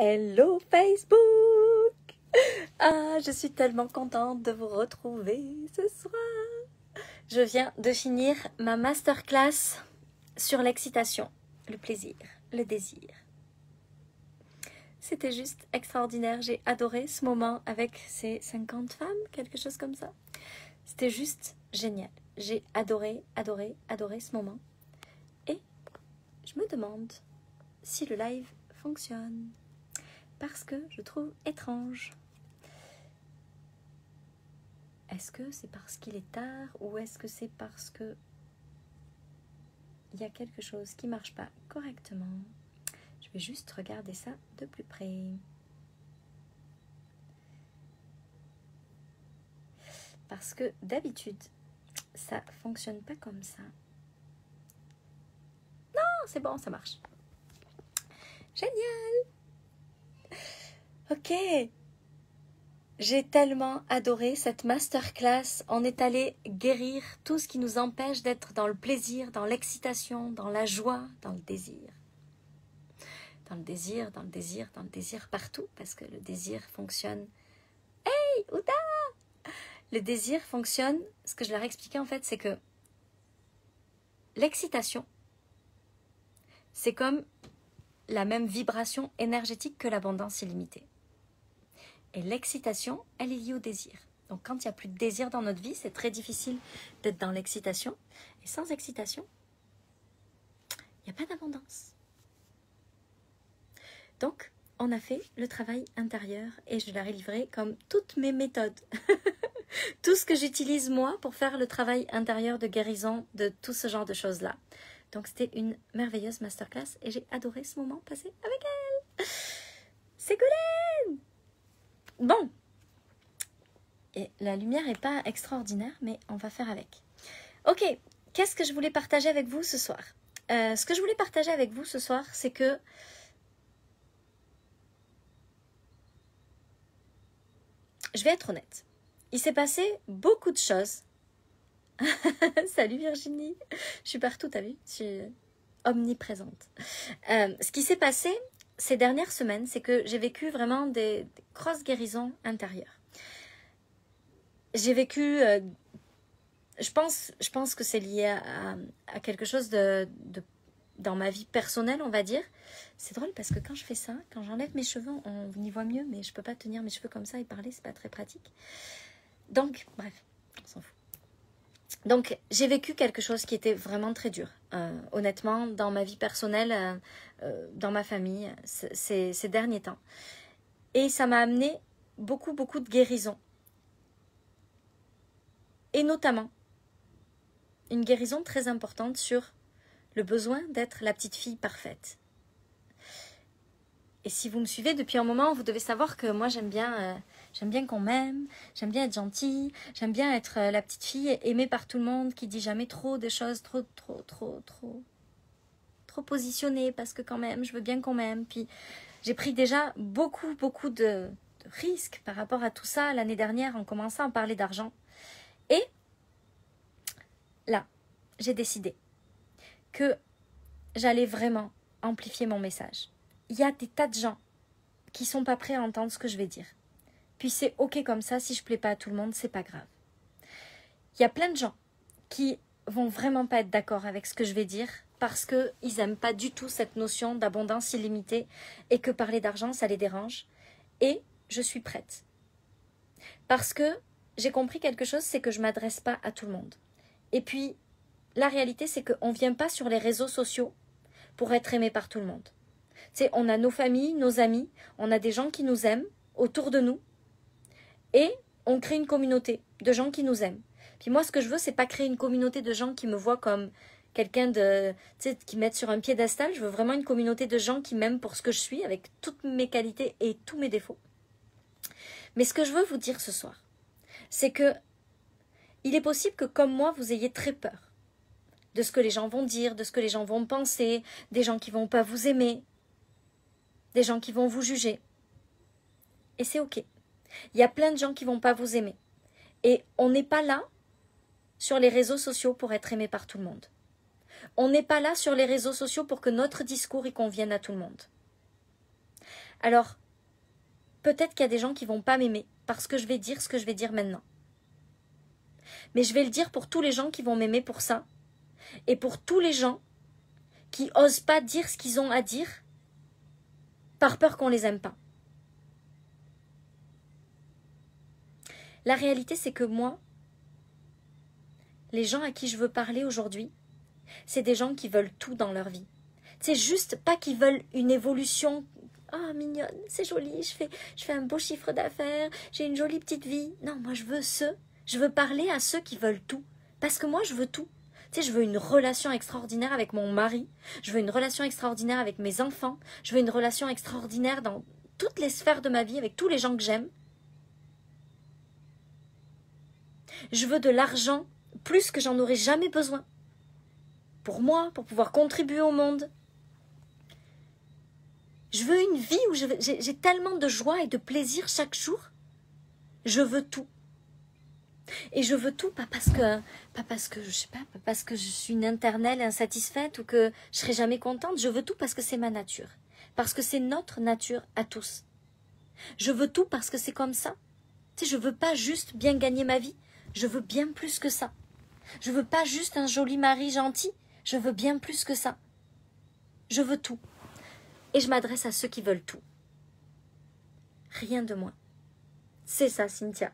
Hello Facebook! Ah, je suis tellement contente de vous retrouver ce soir. Je viens de finir ma masterclass sur l'excitation, le plaisir, le désir. C'était juste extraordinaire. J'ai adoré ce moment avec ces 50 femmes, quelque chose comme ça. C'était juste génial. J'ai adoré ce moment. Et je me demande si le live fonctionne. Parce que je trouve étrange. Est-ce que c'est parce qu'il est tard ou est-ce que c'est parce que il y a quelque chose qui ne marche pas correctement? Je vais juste regarder ça de plus près. Parce que d'habitude, ça ne fonctionne pas comme ça. Non, c'est bon, ça marche. Génial! Ok. J'ai tellement adoré cette masterclass. On est allé guérir tout ce qui nous empêche d'être dans le plaisir, dans l'excitation, dans la joie, dans le désir. Dans le désir, dans le désir, dans le désir partout, parce que le désir fonctionne. Hey, Ouda! Le désir fonctionne, ce que je leur ai expliqué en fait, c'est que l'excitation, c'est comme la même vibration énergétique que l'abondance illimitée. Et l'excitation, elle est liée au désir. Donc quand il n'y a plus de désir dans notre vie, c'est très difficile d'être dans l'excitation. Et sans excitation, il n'y a pas d'abondance. Donc, on a fait le travail intérieur et je leur ai livré comme toutes mes méthodes. Tout ce que j'utilise moi pour faire le travail intérieur de guérison de tout ce genre de choses-là. Donc c'était une merveilleuse masterclass et j'ai adoré ce moment passé avec elle. C'est cool. Bon. Et la lumière n'est pas extraordinaire, mais on va faire avec. Ok, qu'est-ce que je voulais partager avec vous ce soir? Ce que je voulais partager avec vous ce soir, c'est que je vais être honnête. Il s'est passé beaucoup de choses. Salut Virginie. Je suis partout, t'as vu? Je suis omniprésente. Ce qui s'est passé ces dernières semaines, c'est que j'ai vécu vraiment des grosses guérisons intérieures. J'ai vécu... je pense que c'est lié à quelque chose dans ma vie personnelle, on va dire. C'est drôle parce que quand je fais ça, quand j'enlève mes cheveux, on y voit mieux, mais je peux pas tenir mes cheveux comme ça et parler, c'est pas très pratique. Donc, bref, on s'en fout. Donc, j'ai vécu quelque chose qui était vraiment très dur. Honnêtement, dans ma vie personnelle, dans ma famille, ces derniers temps. Et ça m'a amené beaucoup de guérison. Et notamment, une guérison très importante sur le besoin d'être la petite fille parfaite. Et si vous me suivez depuis un moment, vous devez savoir que moi j'aime bien qu'on m'aime, j'aime bien être gentille, j'aime bien être la petite fille aimée par tout le monde, qui dit jamais trop de choses trop positionnées, parce que quand même je veux bien qu'on m'aime. Puis j'ai pris déjà beaucoup de risques par rapport à tout ça l'année dernière en commençant à parler d'argent. Et là, j'ai décidé que j'allais vraiment amplifier mon message. Il y a des tas de gens qui sont pas prêts à entendre ce que je vais dire. Puis c'est ok comme ça, si je plais pas à tout le monde, c'est pas grave. Il y a plein de gens qui vont vraiment pas être d'accord avec ce que je vais dire parce qu'ils aiment pas du tout cette notion d'abondance illimitée et que parler d'argent, ça les dérange. Et je suis prête. Parce que j'ai compris quelque chose, c'est que je m'adresse pas à tout le monde. Et puis, la réalité, c'est qu'on vient pas sur les réseaux sociaux pour être aimé par tout le monde. Tu sais, on a nos familles, nos amis, on a des gens qui nous aiment autour de nous et on crée une communauté de gens qui nous aiment. Puis moi, ce que je veux, c'est pas créer une communauté de gens qui me voient comme quelqu'un de, tu sais, qui mettent sur un piédestal. Je veux vraiment une communauté de gens qui m'aiment pour ce que je suis, avec toutes mes qualités et tous mes défauts. Mais ce que je veux vous dire ce soir, c'est que il est possible que comme moi, vous ayez très peur de ce que les gens vont dire, de ce que les gens vont penser, des gens qui vont pas vous aimer, des gens qui vont vous juger. Et c'est ok. Il y a plein de gens qui vont pas vous aimer. Et on n'est pas là sur les réseaux sociaux pour être aimé par tout le monde. On n'est pas là sur les réseaux sociaux pour que notre discours y convienne à tout le monde. alors peut-être qu'il y a des gens qui vont pas m'aimer parce que je vais dire ce que je vais dire maintenant. Mais je vais le dire pour tous les gens qui vont m'aimer pour ça et pour tous les gens qui osent pas dire ce qu'ils ont à dire par peur qu'on les aime pas. La réalité, c'est que moi, les gens à qui je veux parler aujourd'hui, c'est des gens qui veulent tout dans leur vie. C'est juste pas qu'ils veulent une évolution. Oh, mignonne, c'est joli, je fais un beau chiffre d'affaires, j'ai une jolie petite vie. Non, moi je veux parler à ceux qui veulent tout. Parce que moi je veux tout. Tu sais, je veux une relation extraordinaire avec mon mari, je veux une relation extraordinaire avec mes enfants, je veux une relation extraordinaire dans toutes les sphères de ma vie, avec tous les gens que j'aime. Je veux de l'argent, plus que j'en aurais jamais besoin. Pour moi, pour pouvoir contribuer au monde. Je veux une vie où j'ai tellement de joie et de plaisir chaque jour. Je veux tout. Et je veux tout, pas parce que je sais pas parce que je suis une éternelle insatisfaite ou que je serai jamais contente. Je veux tout parce que c'est ma nature. Parce que c'est notre nature à tous. Je veux tout parce que c'est comme ça. Tu sais, je veux pas juste bien gagner ma vie. Je veux bien plus que ça. Je veux pas juste un joli mari gentil. Je veux bien plus que ça. Je veux tout. Et je m'adresse à ceux qui veulent tout. Rien de moins. C'est ça, Cynthia.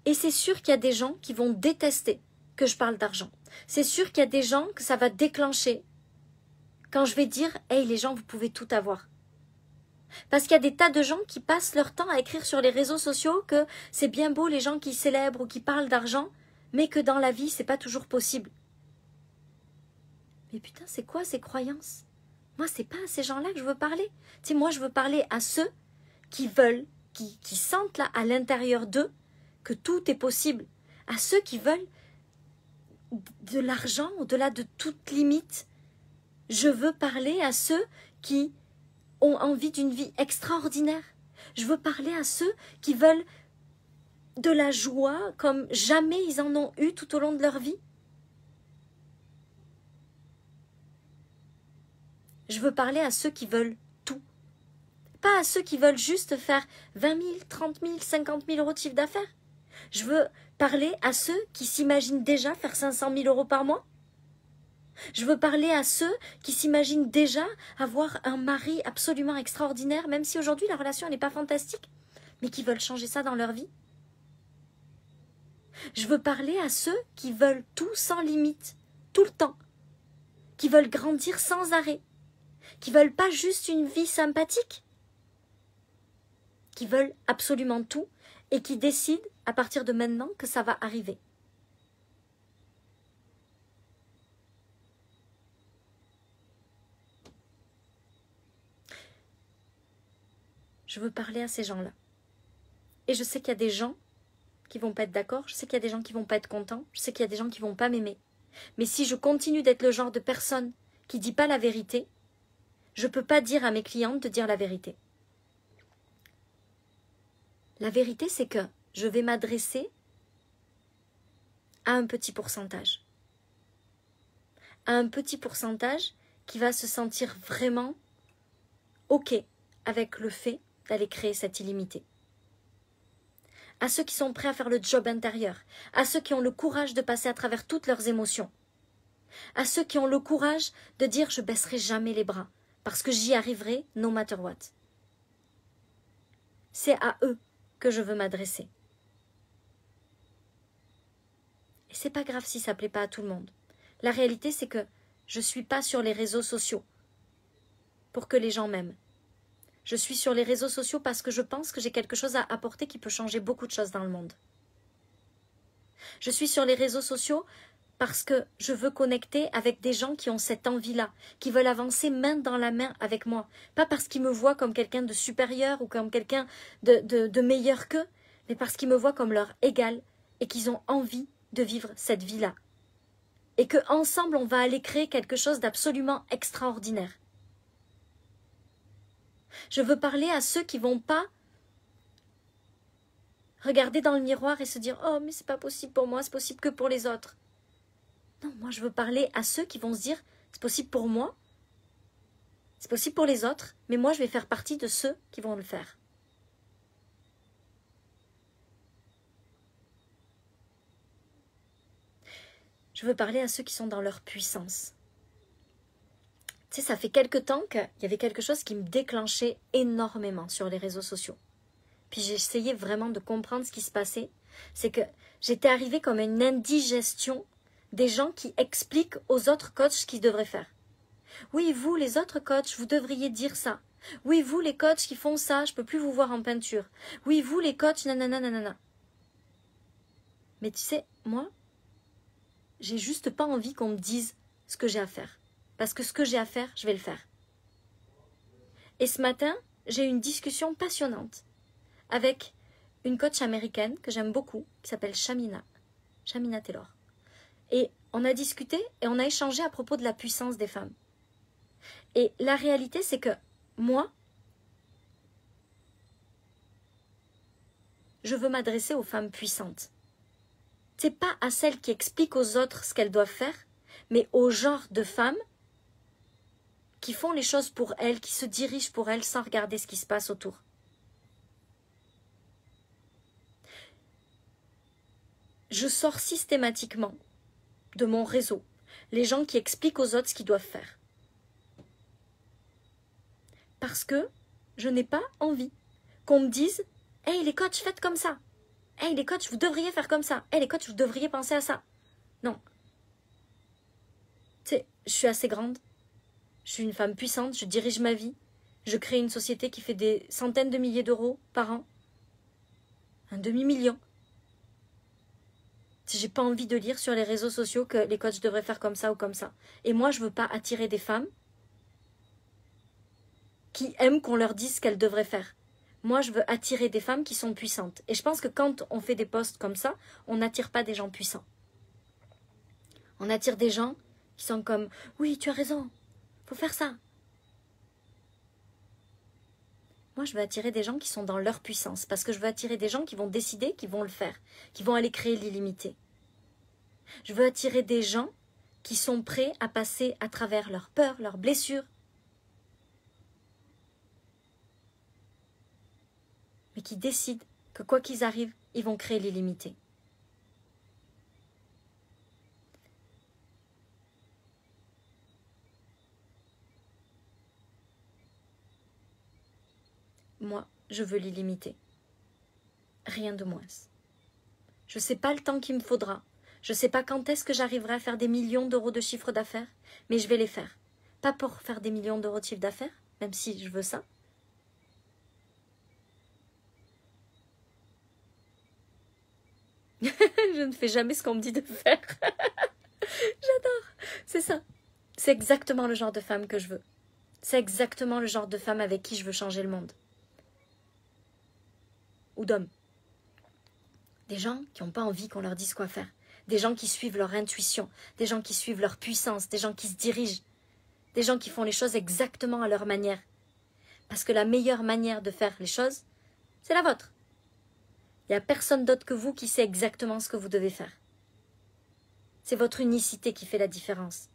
Et c'est sûr qu'il y a des gens qui vont détester que je parle d'argent. C'est sûr qu'il y a des gens que ça va déclencher quand je vais dire « Hey, les gens, vous pouvez tout avoir ». Parce qu'il y a des tas de gens qui passent leur temps à écrire sur les réseaux sociaux que c'est bien beau les gens qui célèbrent ou qui parlent d'argent, mais que dans la vie, c'est pas toujours possible. Mais putain, c'est quoi ces croyances? Moi, c'est pas à ces gens-là que je veux parler. Tu sais, moi, je veux parler à ceux qui veulent, qui sentent là, à l'intérieur d'eux, que tout est possible. À ceux qui veulent de l'argent au-delà de toute limite. Je veux parler à ceux qui ont envie d'une vie extraordinaire. Je veux parler à ceux qui veulent de la joie comme jamais ils en ont eu tout au long de leur vie. Je veux parler à ceux qui veulent tout. Pas à ceux qui veulent juste faire 20 000, 30 000, 50 000 euros de chiffre d'affaires. Je veux parler à ceux qui s'imaginent déjà faire 500 000 euros par mois. Je veux parler à ceux qui s'imaginent déjà avoir un mari absolument extraordinaire, même si aujourd'hui la relation n'est pas fantastique, mais qui veulent changer ça dans leur vie. Je veux parler à ceux qui veulent tout sans limite, tout le temps, qui veulent grandir sans arrêt, qui veulent pas juste une vie sympathique, qui veulent absolument tout et qui décident à partir de maintenant que ça va arriver. Je veux parler à ces gens-là. Et je sais qu'il y a des gens qui vont pas être d'accord, je sais qu'il y a des gens qui vont pas être contents, je sais qu'il y a des gens qui vont pas m'aimer. Mais si je continue d'être le genre de personne qui dit pas la vérité, je peux pas dire à mes clientes de dire la vérité. La vérité, c'est que je vais m'adresser à un petit pourcentage. À un petit pourcentage qui va se sentir vraiment OK avec le fait d'aller créer cette illimité. À ceux qui sont prêts à faire le job intérieur, à ceux qui ont le courage de passer à travers toutes leurs émotions, à ceux qui ont le courage de dire « je baisserai jamais les bras » parce que j'y arriverai no matter what. C'est à eux que je veux m'adresser. Et c'est pas grave si ça plaît pas à tout le monde. La réalité, c'est que je suis pas sur les réseaux sociaux pour que les gens m'aiment. Je suis sur les réseaux sociaux parce que je pense que j'ai quelque chose à apporter qui peut changer beaucoup de choses dans le monde. Je suis sur les réseaux sociaux parce que je veux connecter avec des gens qui ont cette envie-là, qui veulent avancer main dans la main avec moi. Pas parce qu'ils me voient comme quelqu'un de supérieur ou comme quelqu'un de meilleur qu'eux, mais parce qu'ils me voient comme leur égal et qu'ils ont envie de vivre cette vie-là. Et qu'ensemble, on va aller créer quelque chose d'absolument extraordinaire. Je veux parler à ceux qui vont pas regarder dans le miroir et se dire « Oh, mais c'est pas possible pour moi, c'est possible que pour les autres. » Non, moi je veux parler à ceux qui vont se dire « C'est possible pour moi, C'est possible pour les autres, mais moi, je vais faire partie de ceux qui vont le faire. Je veux parler à ceux qui sont dans leur puissance. Tu sais, ça fait quelque temps qu'il y avait quelque chose qui me déclenchait énormément sur les réseaux sociaux. Puis j'ai essayé vraiment de comprendre ce qui se passait. C'est que j'étais arrivée comme une indigestion des gens qui expliquent aux autres coachs ce qu'ils devraient faire. Oui, vous, les autres coachs, vous devriez dire ça. Oui, vous, les coachs qui font ça, je ne peux plus vous voir en peinture. Oui, vous, les coachs, nanana, nanana. Mais tu sais, moi, j'ai juste pas envie qu'on me dise ce que j'ai à faire. Parce que ce que j'ai à faire, je vais le faire. Et ce matin, j'ai eu une discussion passionnante avec une coach américaine que j'aime beaucoup, qui s'appelle Shamina Taylor. Et on a discuté et on a échangé à propos de la puissance des femmes. Et la réalité, c'est que moi, je veux m'adresser aux femmes puissantes. C'est pas à celles qui expliquent aux autres ce qu'elles doivent faire, mais au genre de femmes qui font les choses pour elles, qui se dirigent pour elles sans regarder ce qui se passe autour. Je sors systématiquement de mon réseau les gens qui expliquent aux autres ce qu'ils doivent faire. Parce que je n'ai pas envie qu'on me dise « Hey les coachs, faites comme ça. Hey les coachs, vous devriez faire comme ça. Hey les coachs, vous devriez penser à ça. » Non. Tu sais, je suis assez grande. Je suis une femme puissante, je dirige ma vie. Je crée une société qui fait des centaines de milliers d'euros par an. Un demi-million. J'ai pas envie de lire sur les réseaux sociaux que les coachs devraient faire comme ça ou comme ça. Et moi, je veux pas attirer des femmes qui aiment qu'on leur dise ce qu'elles devraient faire. Moi, je veux attirer des femmes qui sont puissantes. Et je pense que quand on fait des posts comme ça, on n'attire pas des gens puissants. On attire des gens qui sont comme « Oui, tu as raison, faut faire ça. » Moi, je veux attirer des gens qui sont dans leur puissance. Parce que je veux attirer des gens qui vont décider, qui vont le faire. Qui vont aller créer l'illimité. Je veux attirer des gens qui sont prêts à passer à travers leurs peurs, leurs blessures. Mais qui décident que quoi qu'ils arrivent, ils vont créer l'illimité. Moi, je veux l'illimité. Rien de moins. Je ne sais pas le temps qu'il me faudra. Je ne sais pas quand est-ce que j'arriverai à faire des millions d'euros de chiffre d'affaires, mais je vais les faire. Pas pour faire des millions d'euros de chiffre d'affaires, même si je veux ça. Je ne fais jamais ce qu'on me dit de faire. J'adore. C'est ça. C'est exactement le genre de femme que je veux. C'est exactement le genre de femme avec qui je veux changer le monde. Ou d'hommes. Des gens qui n'ont pas envie qu'on leur dise quoi faire. Des gens qui suivent leur intuition. Des gens qui suivent leur puissance. Des gens qui se dirigent. Des gens qui font les choses exactement à leur manière. Parce que la meilleure manière de faire les choses, c'est la vôtre. Il n'y a personne d'autre que vous qui sait exactement ce que vous devez faire. C'est votre unicité qui fait la différence.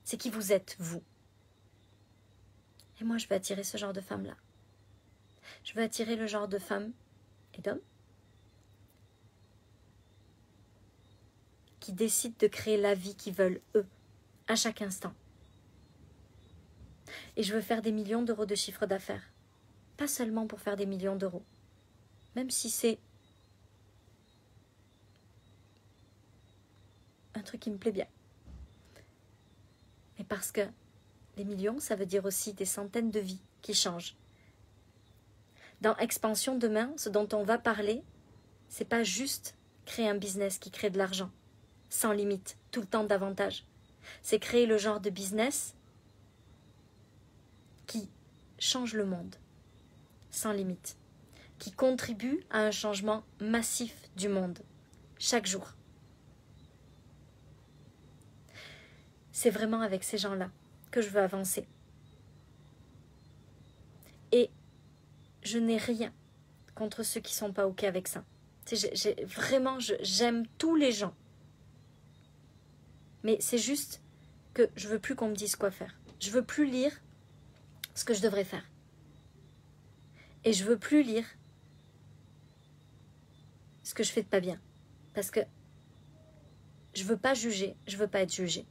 C'est qui vous êtes, vous. Et moi, je veux attirer ce genre de femme-là. Je veux attirer le genre de femme et d'hommes qui décident de créer la vie qu'ils veulent, eux, à chaque instant. Et je veux faire des millions d'euros de chiffre d'affaires. Pas seulement pour faire des millions d'euros. Même si c'est un truc qui me plaît bien. Mais parce que les millions, ça veut dire aussi des centaines de vies qui changent. Dans Expansion demain, ce dont on va parler, c'est pas juste créer un business qui crée de l'argent, sans limite, tout le temps davantage. C'est créer le genre de business qui change le monde, sans limite, qui contribue à un changement massif du monde, chaque jour. C'est vraiment avec ces gens-là que je veux avancer. Et je n'ai rien contre ceux qui ne sont pas OK avec ça. J'aime tous les gens. Mais c'est juste que je veux plus qu'on me dise quoi faire. Je veux plus lire ce que je devrais faire. Et je veux plus lire ce que je fais de pas bien. Parce que je veux pas juger, je veux pas être jugée.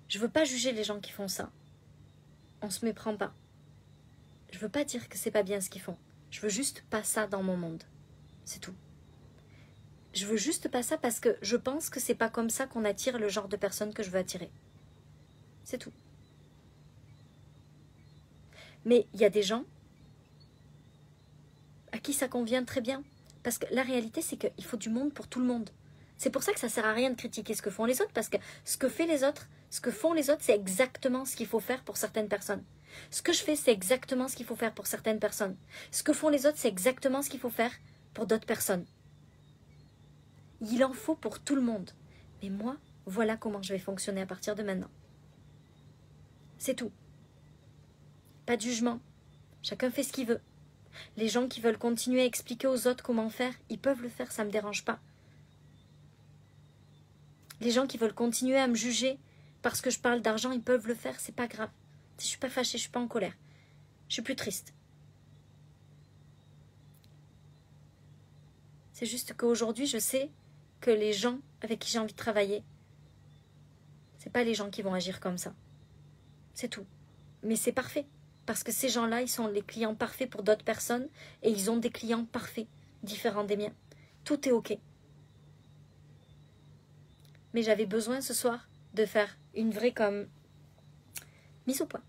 Je veux pas juger les gens qui font ça. On se méprend pas. Je veux pas dire que c'est pas bien ce qu'ils font. Je veux juste pas ça dans mon monde. C'est tout. Je veux juste pas ça parce que je pense que c'est pas comme ça qu'on attire le genre de personnes que je veux attirer. C'est tout. Mais il y a des gens à qui ça convient très bien. Parce que la réalité, c'est qu'il faut du monde pour tout le monde. C'est pour ça que ça sert à rien de critiquer ce que font les autres, parce que ce que font les autres, c'est exactement ce qu'il faut faire pour certaines personnes. Ce que je fais, c'est exactement ce qu'il faut faire pour certaines personnes. Ce que font les autres, c'est exactement ce qu'il faut faire pour d'autres personnes. Il en faut pour tout le monde. Mais moi, voilà comment je vais fonctionner à partir de maintenant. C'est tout. Pas de jugement. Chacun fait ce qu'il veut. Les gens qui veulent continuer à expliquer aux autres comment faire, ils peuvent le faire, ça ne me dérange pas. Les gens qui veulent continuer à me juger parce que je parle d'argent, ils peuvent le faire, c'est pas grave. Je suis pas fâchée, je suis pas en colère. Je suis plus triste. C'est juste qu'aujourd'hui, je sais que les gens avec qui j'ai envie de travailler, c'est pas les gens qui vont agir comme ça. C'est tout. Mais c'est parfait. Parce que ces gens-là, ils sont les clients parfaits pour d'autres personnes et ils ont des clients parfaits, différents des miens. Tout est OK. Mais j'avais besoin ce soir de faire une vraie comme mise au point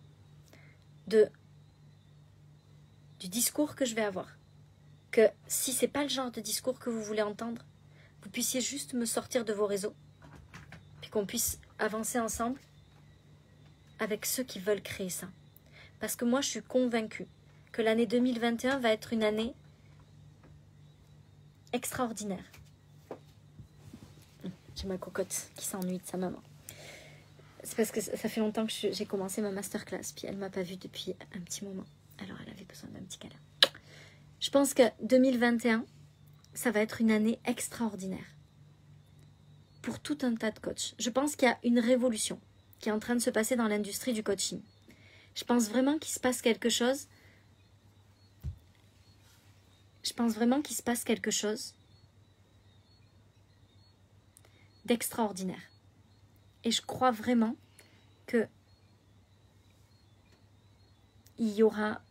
du discours que je vais avoir. Que si c'est pas le genre de discours que vous voulez entendre, vous puissiez juste me sortir de vos réseaux puis qu'on puisse avancer ensemble avec ceux qui veulent créer ça. Parce que moi, je suis convaincue que l'année 2021 va être une année extraordinaire. J'ai ma cocotte qui s'ennuie de sa maman. C'est parce que ça fait longtemps que j'ai commencé ma masterclass, puis elle ne m'a pas vue depuis un petit moment. Alors elle avait besoin d'un petit câlin. Je pense que 2021, ça va être une année extraordinaire. Pour tout un tas de coachs. Je pense qu'il y a une révolution qui est en train de se passer dans l'industrie du coaching. Je pense vraiment qu'il se passe quelque chose. D'extraordinaire. Et je crois vraiment que il y aura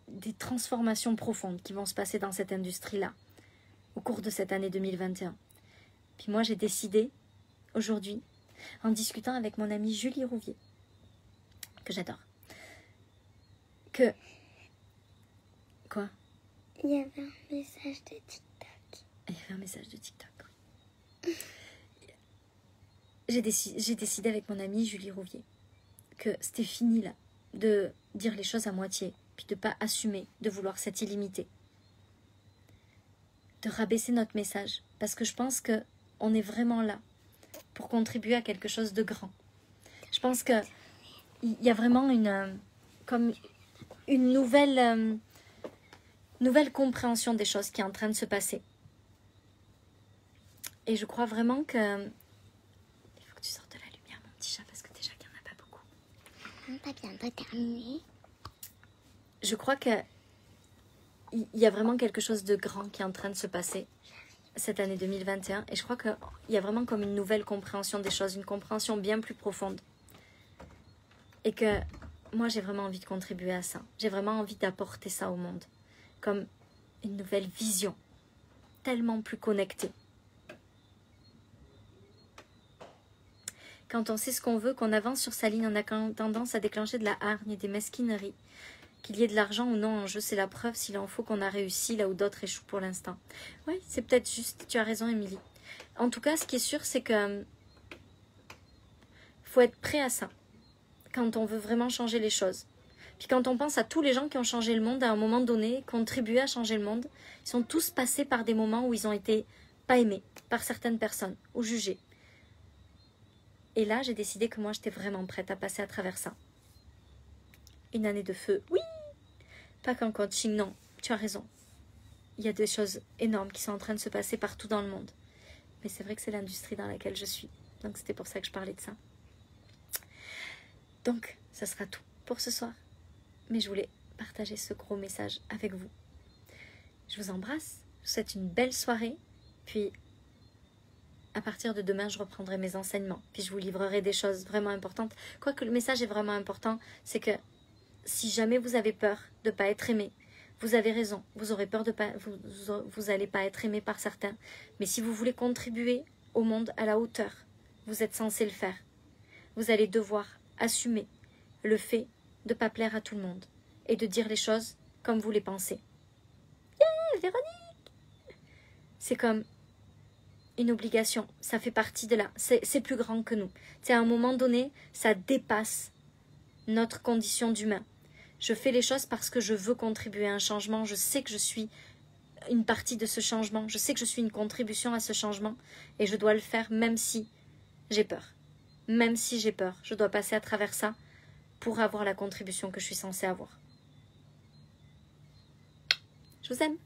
des transformations profondes qui vont se passer dans cette industrie-là au cours de cette année 2021. Puis moi, j'ai décidé aujourd'hui, en discutant avec mon amie Julie Rouvier, que j'adore, que... Quoi? Il y avait un message de TikTok. Il y avait un message de TikTok. J'ai décidé avec mon amie Julie Rouvier que c'était fini là, de dire les choses à moitié, puis de ne pas assumer, de vouloir s'être illimité. De rabaisser notre message, parce que je pense qu'on est vraiment là pour contribuer à quelque chose de grand. Je pense qu'il y a vraiment une nouvelle compréhension des choses qui est en train de se passer. Et je crois vraiment que... Il faut que tu sortes de la lumière, mon petit chat, parce que déjà qu'il n'y en a pas beaucoup. On n'a pas bientôt terminé. Je crois qu'il y a vraiment quelque chose de grand qui est en train de se passer cette année 2021. Et je crois qu'il y a vraiment comme une nouvelle compréhension des choses, une compréhension bien plus profonde. Et que moi, j'ai vraiment envie de contribuer à ça. J'ai vraiment envie d'apporter ça au monde. Comme une nouvelle vision, tellement plus connectée. Quand on sait ce qu'on veut, qu'on avance sur sa ligne, on a tendance à déclencher de la hargne et des mesquineries. Qu'il y ait de l'argent ou non en jeu, c'est la preuve s'il en faut qu'on a réussi là où d'autres échouent pour l'instant. Oui, c'est peut-être juste, tu as raison Émilie. En tout cas, ce qui est sûr, c'est que faut être prêt à ça quand on veut vraiment changer les choses. Puis quand on pense à tous les gens qui ont changé le monde à un moment donné, contribué à changer le monde, ils sont tous passés par des moments où ils ont été pas aimés par certaines personnes ou jugés. Et là, j'ai décidé que moi, j'étais vraiment prête à passer à travers ça. Une année de feu, oui. Pas qu'en coaching, non, tu as raison. Il y a des choses énormes qui sont en train de se passer partout dans le monde. Mais c'est vrai que c'est l'industrie dans laquelle je suis. Donc c'était pour ça que je parlais de ça. Donc, ce sera tout pour ce soir. Mais je voulais partager ce gros message avec vous. Je vous embrasse, je vous souhaite une belle soirée, puis à partir de demain, je reprendrai mes enseignements, puis je vous livrerai des choses vraiment importantes. Quoique le message est vraiment important, c'est que si jamais vous avez peur de ne pas être aimé, vous avez raison, vous aurez peur de pas, vous n'allez pas être aimé par certains. Mais si vous voulez contribuer au monde à la hauteur, vous êtes censé le faire. Vous allez devoir assumer le fait de ne pas plaire à tout le monde et de dire les choses comme vous les pensez. Yeah, Véronique! C'est comme une obligation, ça fait partie de là, c'est plus grand que nous. C'est à un moment donné, ça dépasse notre condition d'humain. Je fais les choses parce que je veux contribuer à un changement, je sais que je suis une partie de ce changement, je sais que je suis une contribution à ce changement et je dois le faire même si j'ai peur. Même si j'ai peur, je dois passer à travers ça pour avoir la contribution que je suis censée avoir. Je vous aime.